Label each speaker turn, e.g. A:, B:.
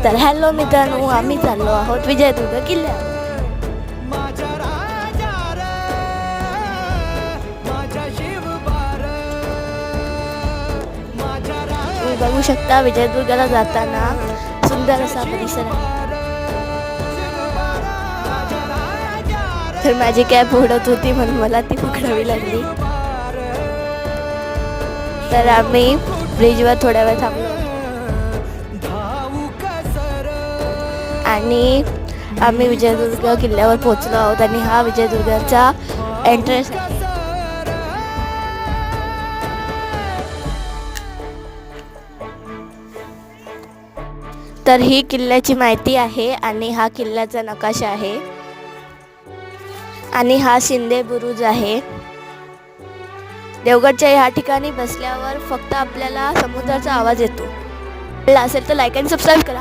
A: तर हॅलो मित्रांनो, आम्ही चाललो आहोत विजयदुर्ग किल्ल्यावर. तुम्ही बघू शकता विजयदुर्गला जाताना सुंदर असा परिसर आहे. तर माझी कॅब उडत होती म्हणून मला ती पकडावी लागली. तर आम्ही ब्रिजवर थोड्या वेळ थांबलो आणि आम्ही विजयदुर्ग किल्ल्यावर पोहोचलो आहोत आणि हा विजयदुर्गचा एंट्रन्स आहे. तर ही किल्ल्याची माहिती आहे आणि हा किल्ल्याचा नकाशा आहे आणि हा शिंदे बुरुज आहे. देवगडच्या ह्या ठिकाणी बसल्यावर फक्त आपल्याला समुद्राचा आवाज येतो. असेल तर लाईक आणि सबस्क्राईब करा.